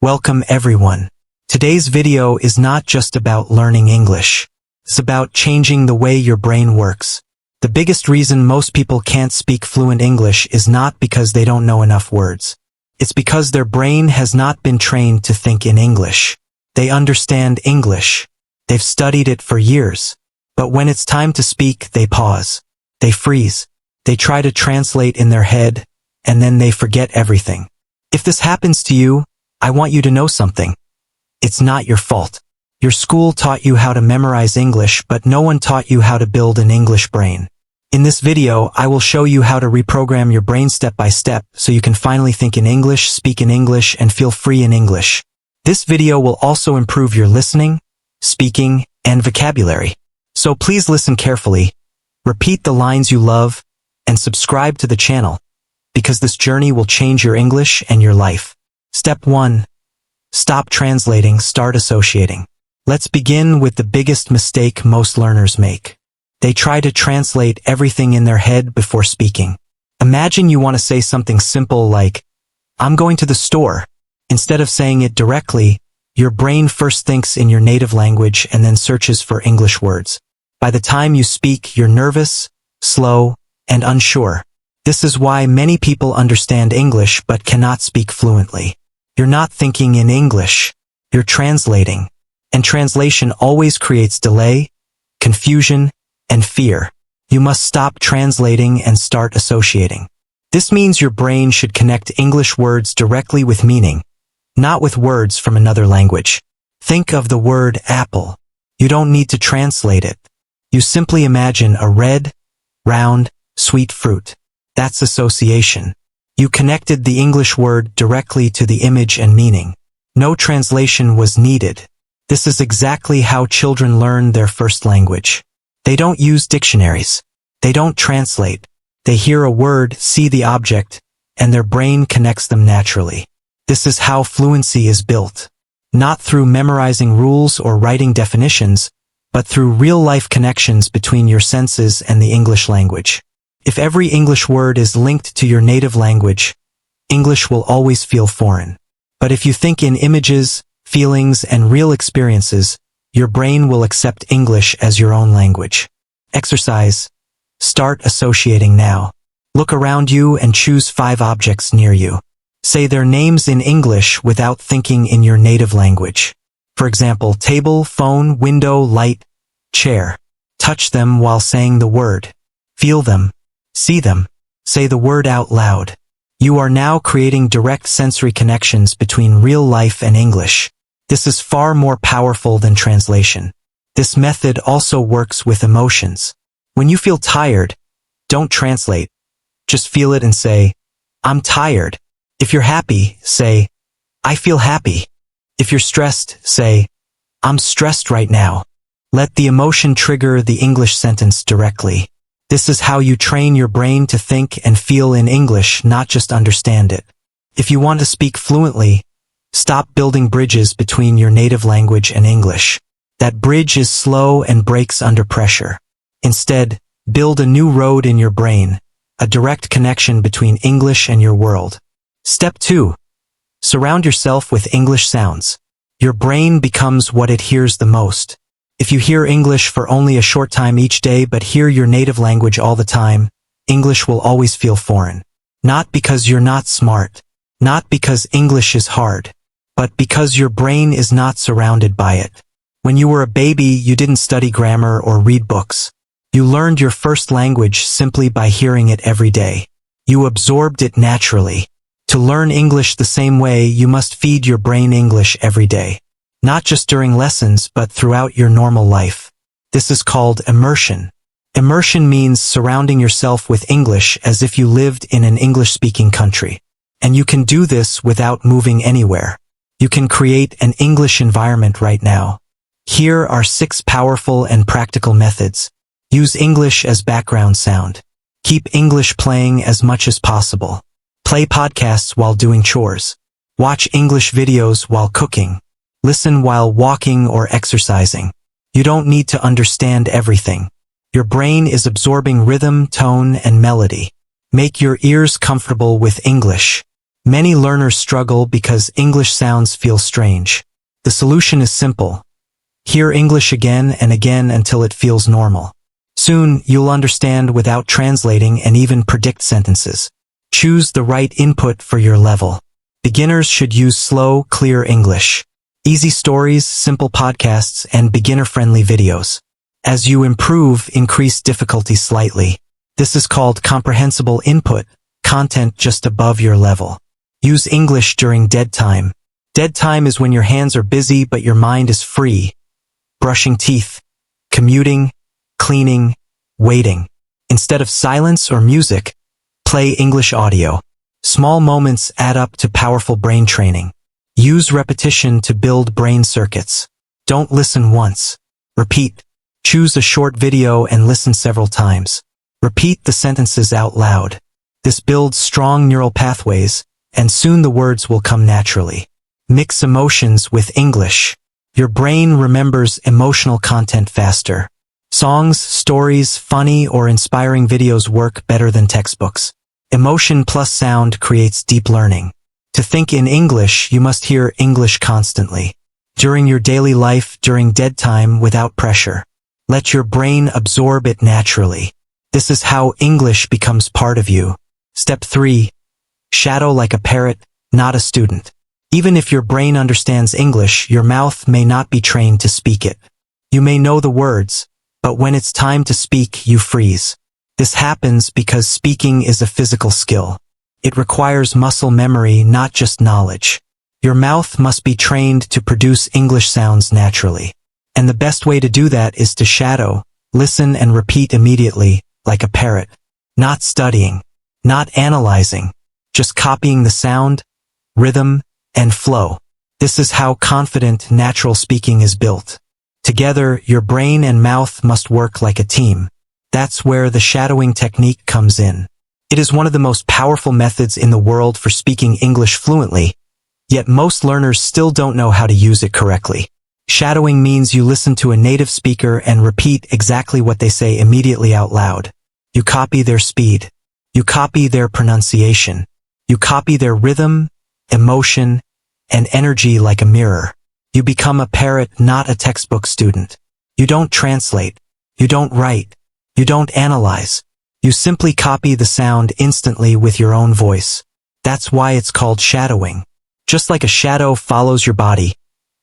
Welcome everyone. Today's video is not just about learning English. It's about changing the way your brain works. The biggest reason most people can't speak fluent English is not because they don't know enough words. It's because their brain has not been trained to think in English. They understand English. They've studied it for years. But when it's time to speak, they pause. They freeze. They try to translate in their head, and then they forget everything. If this happens to you, I want you to know something. It's not your fault. Your school taught you how to memorize English, but no one taught you how to build an English brain. In this video, I will show you how to reprogram your brain step by step so you can finally think in English, speak in English, and feel free in English. This video will also improve your listening, speaking, and vocabulary. So please listen carefully, repeat the lines you love, and subscribe to the channel, because this journey will change your English and your life. Step 1. Stop translating, start associating. Let's begin with the biggest mistake most learners make. They try to translate everything in their head before speaking. Imagine you want to say something simple like, "I'm going to the store." Instead of saying it directly, your brain first thinks in your native language and then searches for English words. By the time you speak, you're nervous, slow, and unsure. This is why many people understand English but cannot speak fluently. You're not thinking in English. You're translating. And translation always creates delay, confusion, and fear. You must stop translating and start associating. This means your brain should connect English words directly with meaning, not with words from another language. Think of the word apple. You don't need to translate it. You simply imagine a red, round, sweet fruit. That's association. You connected the English word directly to the image and meaning. No translation was needed. This is exactly how children learn their first language. They don't use dictionaries. They don't translate. They hear a word, see the object, and their brain connects them naturally. This is how fluency is built. Not through memorizing rules or writing definitions, but through real-life connections between your senses and the English language. If every English word is linked to your native language, English will always feel foreign. But if you think in images, feelings, and real experiences, your brain will accept English as your own language. Exercise. Start associating now. Look around you and choose 5 objects near you. Say their names in English without thinking in your native language. For example, table, phone, window, light, chair. Touch them while saying the word. Feel them. See them. Say the word out loud. You are now creating direct sensory connections between real life and English. This is far more powerful than translation. This method also works with emotions. When you feel tired, don't translate. Just feel it and say, "I'm tired." If you're happy, say, "I feel happy." If you're stressed, say, "I'm stressed right now." Let the emotion trigger the English sentence directly. This is how you train your brain to think and feel in English, not just understand it. If you want to speak fluently, stop building bridges between your native language and English. That bridge is slow and breaks under pressure. Instead, build a new road in your brain, a direct connection between English and your world. Step 2. Surround yourself with English sounds. Your brain becomes what it hears the most. If you hear English for only a short time each day but hear your native language all the time, English will always feel foreign. Not because you're not smart, not because English is hard, but because your brain is not surrounded by it. When you were a baby, you didn't study grammar or read books. You learned your first language simply by hearing it every day. You absorbed it naturally. To learn English the same way, you must feed your brain English every day. Not just during lessons, but throughout your normal life. This is called immersion. Immersion means surrounding yourself with English as if you lived in an English-speaking country. And you can do this without moving anywhere. You can create an English environment right now. Here are 6 powerful and practical methods. Use English as background sound. Keep English playing as much as possible. Play podcasts while doing chores. Watch English videos while cooking. Listen while walking or exercising. You don't need to understand everything. Your brain is absorbing rhythm, tone, and melody. Make your ears comfortable with English. Many learners struggle because English sounds feel strange. The solution is simple. Hear English again and again until it feels normal. Soon, you'll understand without translating and even predict sentences. Choose the right input for your level. Beginners should use slow, clear English. Easy stories, simple podcasts, and beginner-friendly videos. As you improve, increase difficulty slightly. This is called comprehensible input, content just above your level. Use English during dead time. Dead time is when your hands are busy but your mind is free. Brushing teeth, commuting, cleaning, waiting. Instead of silence or music, play English audio. Small moments add up to powerful brain training. Use repetition to build brain circuits. Don't listen once. Repeat. Choose a short video and listen several times. Repeat the sentences out loud. This builds strong neural pathways, and soon the words will come naturally. Mix emotions with English. Your brain remembers emotional content faster. Songs, stories, funny or inspiring videos work better than textbooks. Emotion plus sound creates deep learning. To think in English, you must hear English constantly. During your daily life, during dead time, without pressure. Let your brain absorb it naturally. This is how English becomes part of you. Step 3. Shadow like a parrot, not a student. Even if your brain understands English, your mouth may not be trained to speak it. You may know the words, but when it's time to speak, you freeze. This happens because speaking is a physical skill. It requires muscle memory, not just knowledge. Your mouth must be trained to produce English sounds naturally. And the best way to do that is to shadow, listen and repeat immediately, like a parrot. Not studying, not analyzing, just copying the sound, rhythm, and flow. This is how confident natural speaking is built. Together, your brain and mouth must work like a team. That's where the shadowing technique comes in. It is one of the most powerful methods in the world for speaking English fluently, yet most learners still don't know how to use it correctly. Shadowing means you listen to a native speaker and repeat exactly what they say immediately out loud. You copy their speed. You copy their pronunciation. You copy their rhythm, emotion, and energy like a mirror. You become a parrot, not a textbook student. You don't translate. You don't write. You don't analyze. You simply copy the sound instantly with your own voice. That's why it's called shadowing. Just like a shadow follows your body,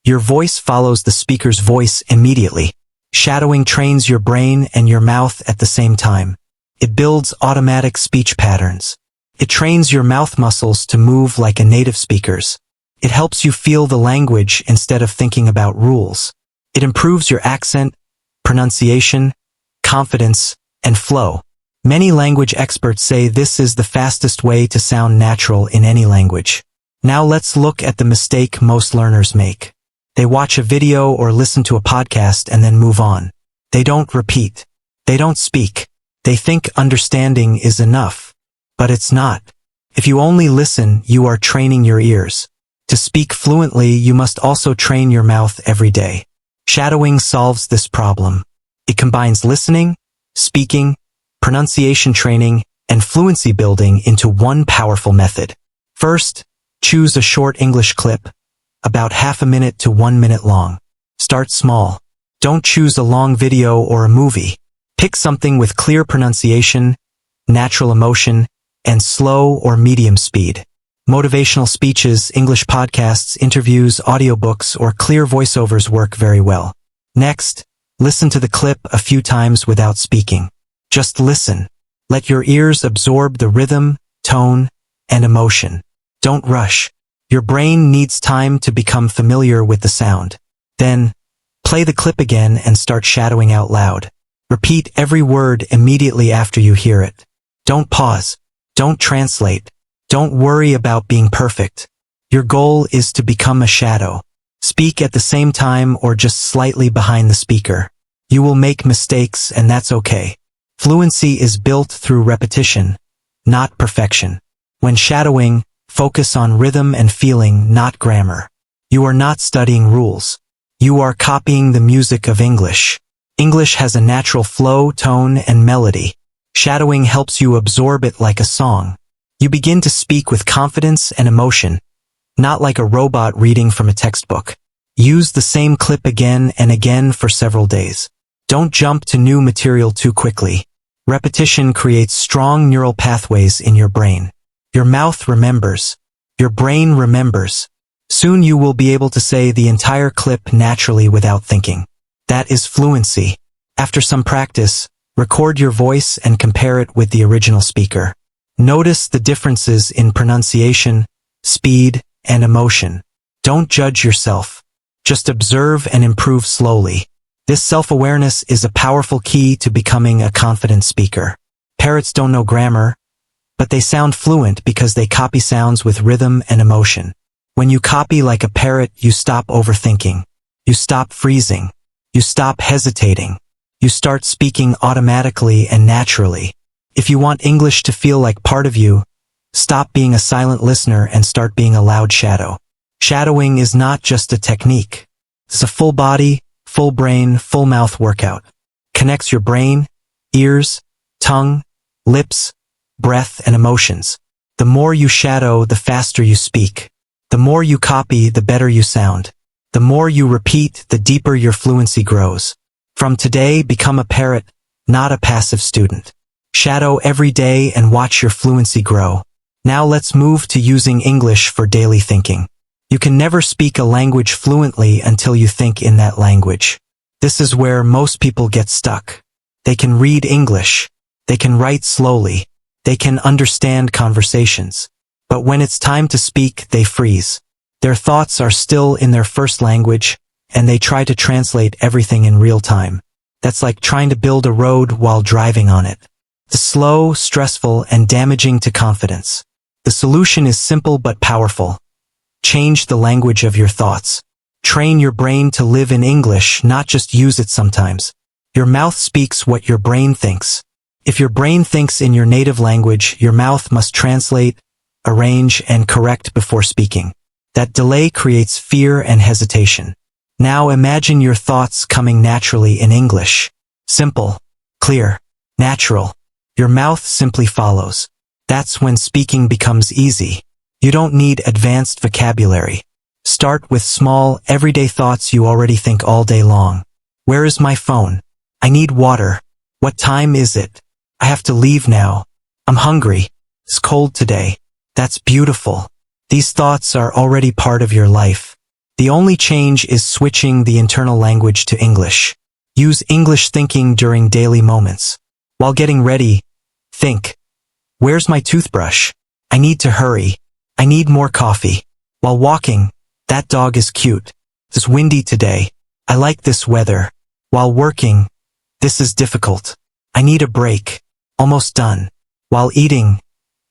your voice follows the speaker's voice immediately. Shadowing trains your brain and your mouth at the same time. It builds automatic speech patterns. It trains your mouth muscles to move like a native speaker's. It helps you feel the language instead of thinking about rules. It improves your accent, pronunciation, confidence, and flow. Many language experts say this is the fastest way to sound natural in any language. Now let's look at the mistake most learners make. They watch a video or listen to a podcast and then move on. They don't repeat. They don't speak. They think understanding is enough. But it's not. If you only listen, you are training your ears. To speak fluently, you must also train your mouth every day. Shadowing solves this problem. It combines listening, speaking, pronunciation training, and fluency building into one powerful method. First, choose a short English clip, about half a minute to 1 minute long. Start small. Don't choose a long video or a movie. Pick something with clear pronunciation, natural emotion, and slow or medium speed. Motivational speeches, English podcasts, interviews, audiobooks, or clear voiceovers work very well. Next, listen to the clip a few times without speaking. Just listen. Let your ears absorb the rhythm, tone, and emotion. Don't rush. Your brain needs time to become familiar with the sound. Then, play the clip again and start shadowing out loud. Repeat every word immediately after you hear it. Don't pause. Don't translate. Don't worry about being perfect. Your goal is to become a shadow. Speak at the same time or just slightly behind the speaker. You will make mistakes and that's okay. Fluency is built through repetition, not perfection. When shadowing, focus on rhythm and feeling, not grammar. You are not studying rules. You are copying the music of English. English has a natural flow, tone, and melody. Shadowing helps you absorb it like a song. You begin to speak with confidence and emotion, not like a robot reading from a textbook. Use the same clip again and again for several days. Don't jump to new material too quickly. Repetition creates strong neural pathways in your brain. Your mouth remembers. Your brain remembers. Soon you will be able to say the entire clip naturally without thinking. That is fluency. After some practice, record your voice and compare it with the original speaker. Notice the differences in pronunciation, speed, and emotion. Don't judge yourself. Just observe and improve slowly. This self-awareness is a powerful key to becoming a confident speaker. Parrots don't know grammar, but they sound fluent because they copy sounds with rhythm and emotion. When you copy like a parrot, you stop overthinking. You stop freezing. You stop hesitating. You start speaking automatically and naturally. If you want English to feel like part of you, stop being a silent listener and start being a loud shadow. Shadowing is not just a technique. It's a full body, full brain, full mouth workout. Connects your brain, ears, tongue, lips, breath, and emotions. The more you shadow, the faster you speak. The more you copy, the better you sound. The more you repeat, the deeper your fluency grows. From today, become a parrot, not a passive student. Shadow every day and watch your fluency grow. Now let's move to using English for daily thinking. You can never speak a language fluently until you think in that language. This is where most people get stuck. They can read English. They can write slowly. They can understand conversations. But when it's time to speak, they freeze. Their thoughts are still in their first language, and they try to translate everything in real time. That's like trying to build a road while driving on it. It's slow, stressful, and damaging to confidence. The solution is simple but powerful. Change the language of your thoughts. Train your brain to live in English, not just use it sometimes. Your mouth speaks what your brain thinks. If your brain thinks in your native language, your mouth must translate, arrange, and correct before speaking. That delay creates fear and hesitation. Now imagine your thoughts coming naturally in English. Simple, clear, natural. Your mouth simply follows. That's when speaking becomes easy. You don't need advanced vocabulary. Start with small, everyday thoughts you already think all day long. Where is my phone? I need water. What time is it? I have to leave now. I'm hungry. It's cold today. That's beautiful. These thoughts are already part of your life. The only change is switching the internal language to English. Use English thinking during daily moments. While getting ready, think. Where's my toothbrush? I need to hurry. I need more coffee. While walking, that dog is cute. It's windy today. I like this weather. While working, this is difficult. I need a break. Almost done. While eating,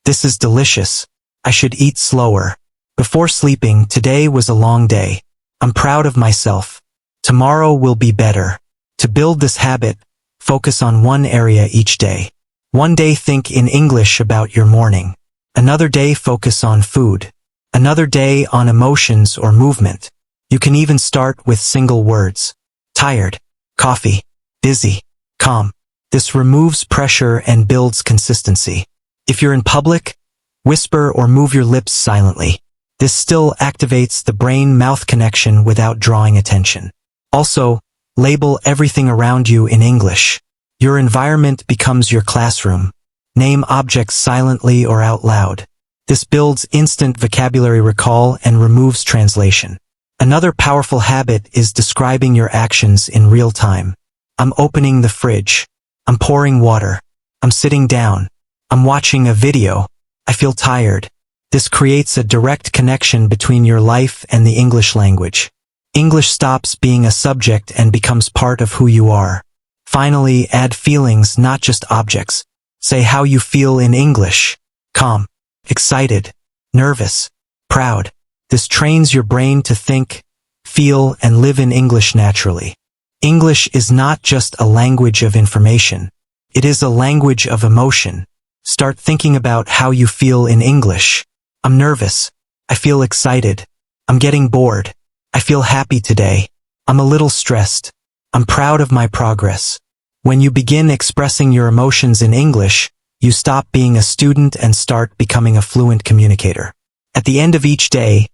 this is delicious. I should eat slower. Before sleeping, today was a long day. I'm proud of myself. Tomorrow will be better. To build this habit, focus on one area each day. One day think in English about your morning. Another day focus on food. Another day on emotions or movement. You can even start with single words. Tired, coffee, busy, calm. This removes pressure and builds consistency. If you're in public, whisper or move your lips silently. This still activates the brain-mouth connection without drawing attention. Also, label everything around you in English. Your environment becomes your classroom. Name objects silently or out loud. This builds instant vocabulary recall and removes translation. Another powerful habit is describing your actions in real time. I'm opening the fridge. I'm pouring water. I'm sitting down. I'm watching a video. I feel tired. This creates a direct connection between your life and the English language. English stops being a subject and becomes part of who you are. Finally, add feelings, not just objects. Say how you feel in English. Calm, excited, nervous, proud. This trains your brain to think, feel, and live in English naturally. English is not just a language of information. It is a language of emotion. Start thinking about how you feel in English. I'm nervous. I feel excited. I'm getting bored. I feel happy today. I'm a little stressed. I'm proud of my progress. When you begin expressing your emotions in English, You stop being a student and start becoming a fluent communicator. At the end of each day,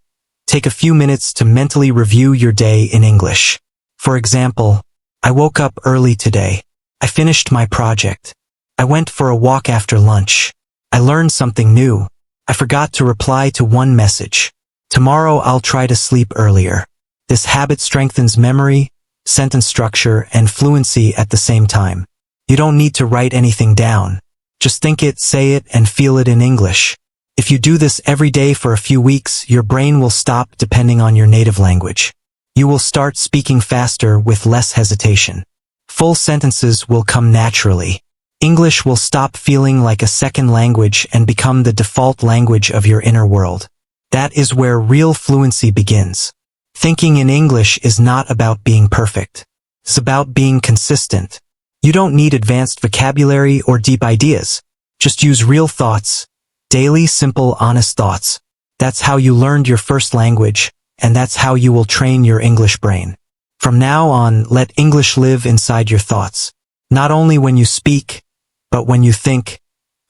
take a few minutes to mentally review your day in English. For example, I woke up early today. I finished my project. I went for a walk after lunch. I learned something new. I forgot to reply to one message. Tomorrow I'll try to sleep earlier. This habit strengthens memory, sentence structure, and fluency at the same time. You don't need to write anything down. Just think it, say it, and feel it in English. If you do this every day for a few weeks, your brain will stop depending on your native language. You will start speaking faster with less hesitation. Full sentences will come naturally. English will stop feeling like a second language and become the default language of your inner world. That is where real fluency begins. Thinking in English is not about being perfect. It's about being consistent. You don't need advanced vocabulary or deep ideas. Just use real thoughts. Daily, simple, honest thoughts. That's how you learned your first language, and that's how you will train your English brain. From now on, let English live inside your thoughts. Not only when you speak, but when you think,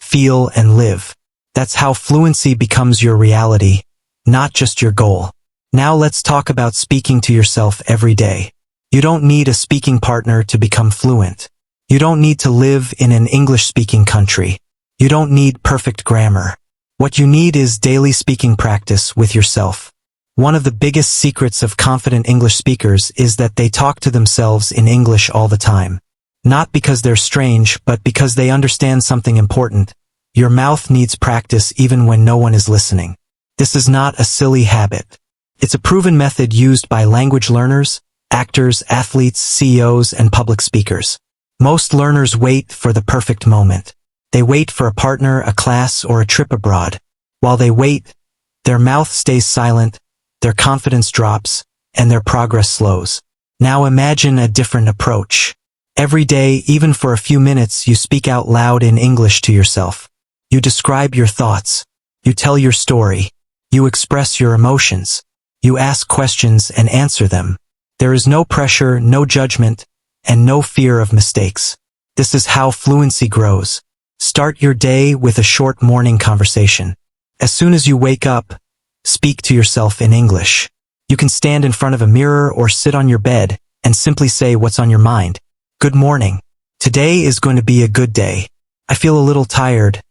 feel, and live. That's how fluency becomes your reality, not just your goal. Now let's talk about speaking to yourself every day. You don't need a speaking partner to become fluent. You don't need to live in an English-speaking country. You don't need perfect grammar. What you need is daily speaking practice with yourself. One of the biggest secrets of confident English speakers is that they talk to themselves in English all the time. Not because they're strange, but because they understand something important. Your mouth needs practice even when no one is listening. This is not a silly habit. It's a proven method used by language learners, actors, athletes, CEOs, and public speakers. Most learners wait for the perfect moment. They wait for a partner, a class, or a trip abroad. While they wait, their mouth stays silent, their confidence drops, and their progress slows. Now imagine a different approach. Every day, even for a few minutes, you speak out loud in English to yourself. You describe your thoughts. You tell your story. You express your emotions. You ask questions and answer them. There is no pressure, no judgment, and no fear of mistakes. This is how fluency grows. Start your day with a short morning conversation. As soon as you wake up, speak to yourself in English. You can stand in front of a mirror or sit on your bed and simply say what's on your mind. Good morning. Today is going to be a good day. I feel a little tired,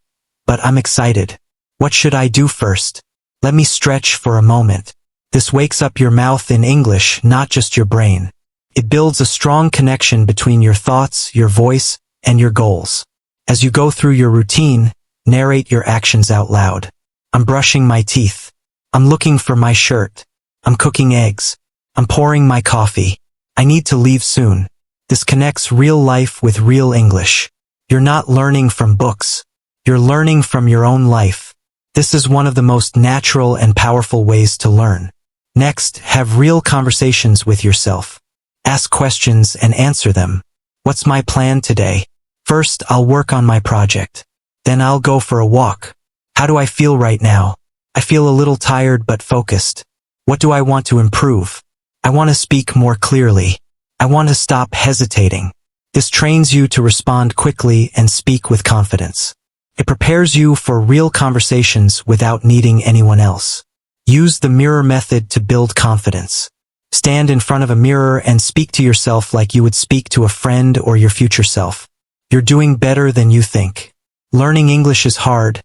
but I'm excited. What should I do first? Let me stretch for a moment. This wakes up your mouth in English, not just your brain. It builds a strong connection between your thoughts, your voice, and your goals. As you go through your routine, narrate your actions out loud. I'm brushing my teeth. I'm looking for my shirt. I'm cooking eggs. I'm pouring my coffee. I need to leave soon. This connects real life with real English. You're not learning from books. You're learning from your own life. This is one of the most natural and powerful ways to learn. Next, have real conversations with yourself. Ask questions and answer them. What's my plan today? First, I'll work on my project. Then I'll go for a walk. How do I feel right now? I feel a little tired but focused. What do I want to improve? I want to speak more clearly. I want to stop hesitating. This trains you to respond quickly and speak with confidence. It prepares you for real conversations without needing anyone else. Use the mirror method to build confidence. Stand in front of a mirror and speak to yourself like you would speak to a friend or your future self. You're doing better than you think. Learning English is hard,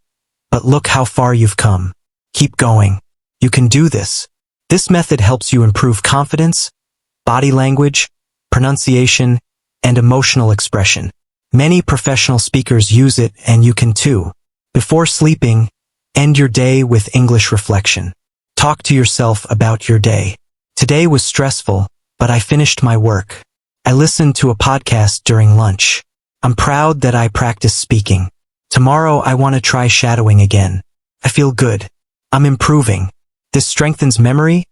but look how far you've come. Keep going. You can do this. This method helps you improve confidence, body language, pronunciation, and emotional expression. Many professional speakers use it, and you can too. Before sleeping, end your day with English reflection. Talk to yourself about your day. Today was stressful, but I finished my work. I listened to a podcast during lunch. I'm proud that I practiced speaking. Tomorrow I want to try shadowing again. I feel good. I'm improving. This strengthens memory,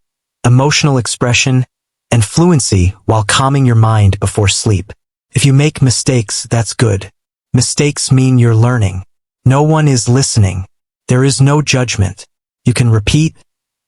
emotional expression, and fluency while calming your mind before sleep. If you make mistakes, that's good. Mistakes mean you're learning. No one is listening. There is no judgment. You can repeat,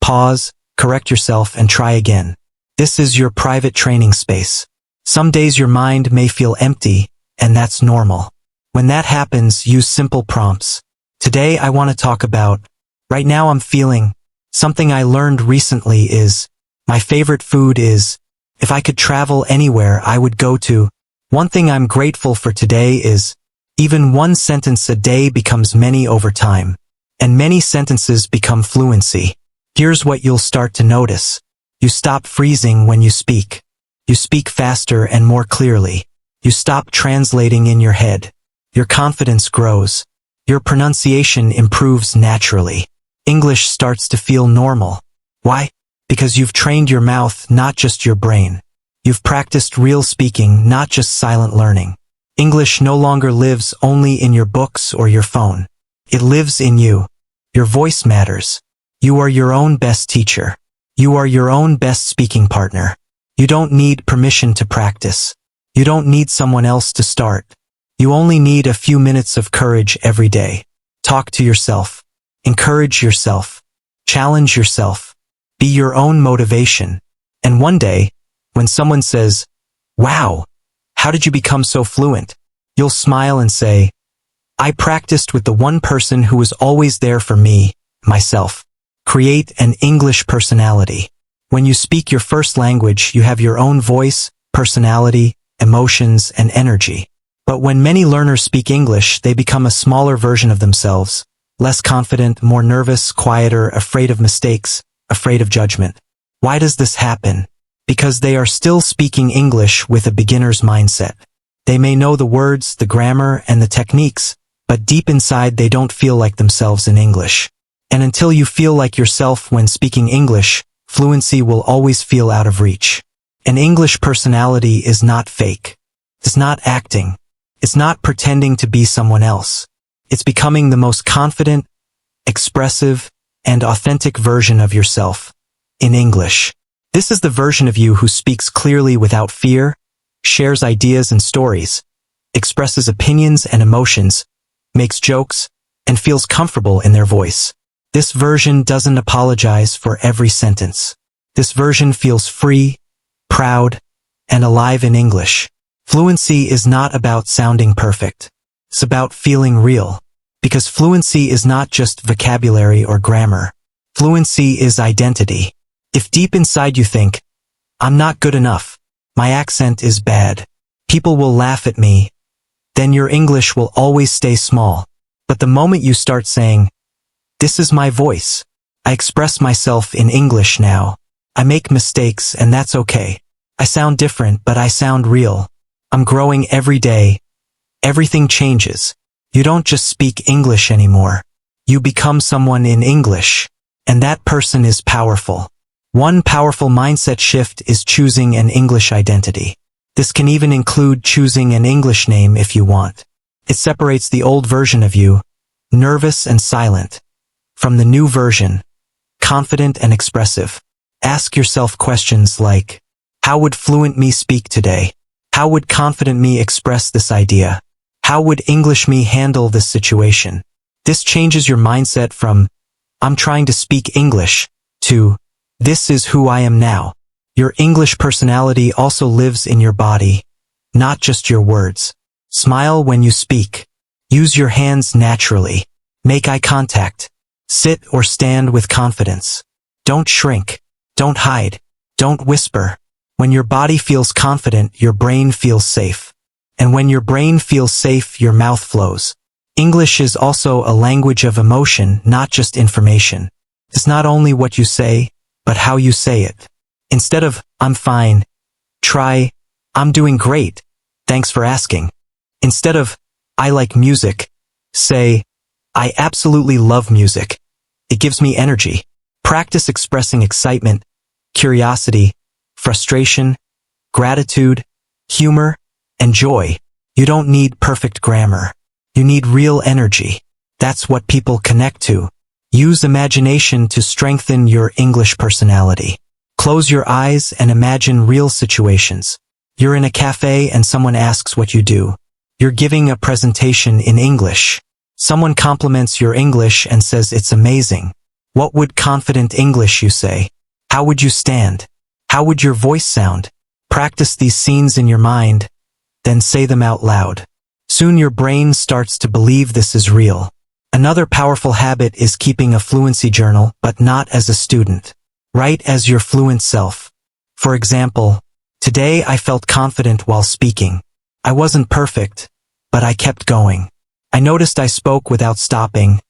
pause, correct yourself, and try again. This is your private training space. Some days your mind may feel empty, and that's normal. When that happens, use simple prompts. Today I want to talk about, right now I'm feeling, something I learned recently is, my favorite food is, if I could travel anywhere I would go to, one thing I'm grateful for today is, even one sentence a day becomes many over time, and many sentences become fluency. Here's what you'll start to notice. You stop freezing when you speak. You speak faster and more clearly. You stop translating in your head. Your confidence grows. Your pronunciation improves naturally. English starts to feel normal. Why? Because you've trained your mouth, not just your brain. You've practiced real speaking, not just silent learning. English no longer lives only in your books or your phone. It lives in you. Your voice matters. You are your own best teacher. You are your own best speaking partner. You don't need permission to practice. You don't need someone else to start. You only need a few minutes of courage every day. Talk to yourself. Encourage yourself. Challenge yourself. Be your own motivation. And one day, when someone says, "Wow, how did you become so fluent?" you'll smile and say, "I practiced with the one person who was always there for me, myself." Create an English personality. When you speak your first language, you have your own voice, personality, emotions, and energy. But when many learners speak English, they become a smaller version of themselves, less confident, more nervous, quieter, afraid of mistakes, afraid of judgment. Why does this happen? Because they are still speaking English with a beginner's mindset. They may know the words, the grammar, and the techniques, but deep inside they don't feel like themselves in English. And until you feel like yourself when speaking English, fluency will always feel out of reach. An English personality is not fake. It's not acting. It's not pretending to be someone else. It's becoming the most confident, expressive, and authentic version of yourself in English. This is the version of you who speaks clearly without fear, shares ideas and stories, expresses opinions and emotions, makes jokes, and feels comfortable in their voice. This version doesn't apologize for every sentence. This version feels free, proud, and alive in English. Fluency is not about sounding perfect. It's about feeling real. Because fluency is not just vocabulary or grammar. Fluency is identity. If deep inside you think, "I'm not good enough, my accent is bad, people will laugh at me," then your English will always stay small. But the moment you start saying, "This is my voice. I express myself in English now. I make mistakes and that's okay. I sound different but I sound real. I'm growing every day," everything changes. You don't just speak English anymore. You become someone in English. And that person is powerful. One powerful mindset shift is choosing an English identity. This can even include choosing an English name if you want. It separates the old version of you, nervous and silent, from the new version, confident and expressive. Ask yourself questions like, how would fluent me speak today? How would confident me express this idea? How would English me handle this situation? This changes your mindset from, "I'm trying to speak English," to, "This is who I am now." Your English personality also lives in your body, not just your words. Smile when you speak. Use your hands naturally. Make eye contact. Sit or stand with confidence. Don't shrink. Don't hide. Don't whisper. When your body feels confident, your brain feels safe. And when your brain feels safe, your mouth flows. English is also a language of emotion, not just information. It's not only what you say, but how you say it. Instead of, "I'm fine," try, "I'm doing great. Thanks for asking." Instead of, "I like music," say, "I absolutely love music. It gives me energy." Practice expressing excitement, curiosity, frustration, gratitude, humor, and joy. You don't need perfect grammar. You need real energy. That's what people connect to. Use imagination to strengthen your English personality. Close your eyes and imagine real situations. You're in a cafe and someone asks what you do. You're giving a presentation in English. Someone compliments your English and says it's amazing. What would confident English you say? How would you stand? How would your voice sound? Practice these scenes in your mind, then say them out loud. Soon your brain starts to believe this is real. Another powerful habit is keeping a fluency journal, but not as a student. Write as your fluent self. For example, today I felt confident while speaking. I wasn't perfect, but I kept going. I noticed I spoke without stopping,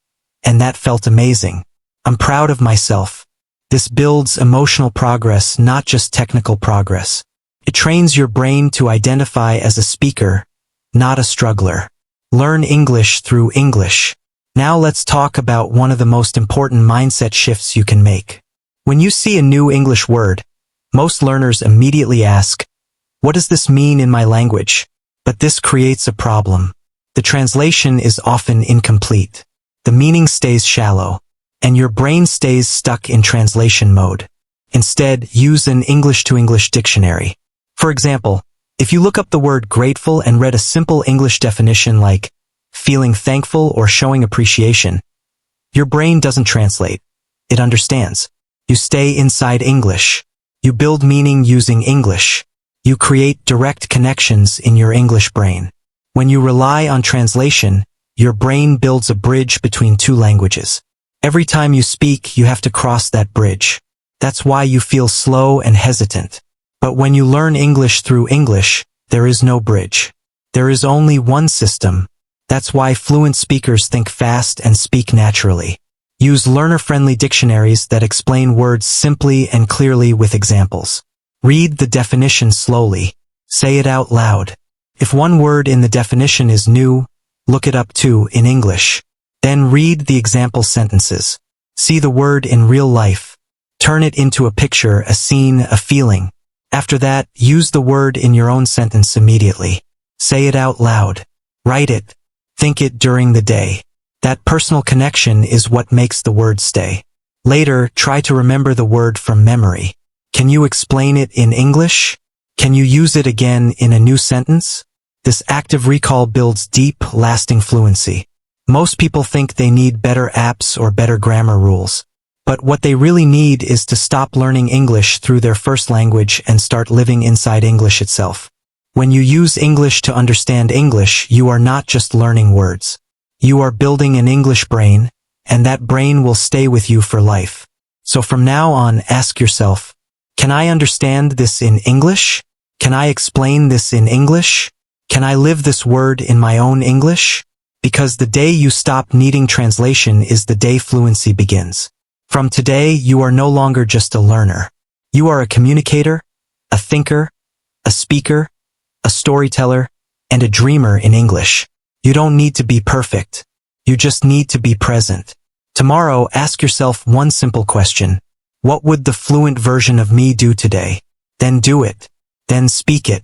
and that felt amazing. I'm proud of myself. This builds emotional progress, not just technical progress. It trains your brain to identify as a speaker, not a struggler. Learn English through English. Now let's talk about one of the most important mindset shifts you can make. When you see a new English word, most learners immediately ask, "What does this mean in my language?" But this creates a problem. The translation is often incomplete. The meaning stays shallow, and your brain stays stuck in translation mode. Instead, use an English-to-English dictionary. For example, if you look up the word grateful and read a simple English definition like feeling thankful or showing appreciation, your brain doesn't translate. It understands. You stay inside English. You build meaning using English. You create direct connections in your English brain. When you rely on translation, your brain builds a bridge between two languages. Every time you speak, you have to cross that bridge. That's why you feel slow and hesitant. But when you learn English through English, there is no bridge. There is only one system. That's why fluent speakers think fast and speak naturally. Use learner-friendly dictionaries that explain words simply and clearly with examples. Read the definition slowly. Say it out loud. If one word in the definition is new, look it up too in English. Then read the example sentences. See the word in real life. Turn it into a picture, a scene, a feeling. After that, use the word in your own sentence immediately. Say it out loud. Write it. Think it during the day. That personal connection is what makes the word stay. Later, try to remember the word from memory. Can you explain it in English? Can you use it again in a new sentence? This active recall builds deep, lasting fluency. Most people think they need better apps or better grammar rules. But what they really need is to stop learning English through their first language and start living inside English itself. When you use English to understand English, you are not just learning words. You are building an English brain, and that brain will stay with you for life. So from now on, ask yourself, can I understand this in English? Can I explain this in English? Can I live this word in my own English? Because the day you stop needing translation is the day fluency begins. From today, you are no longer just a learner. You are a communicator, a thinker, a speaker, a storyteller, and a dreamer in English. You don't need to be perfect. You just need to be present. Tomorrow, ask yourself one simple question. What would the fluent version of me do today? Then do it. Then speak it.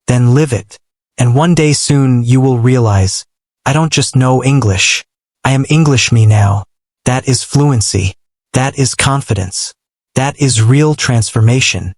Then live it. And one day soon, you will realize, I don't just know English. I am English me now. That is fluency. That is confidence. That is real transformation.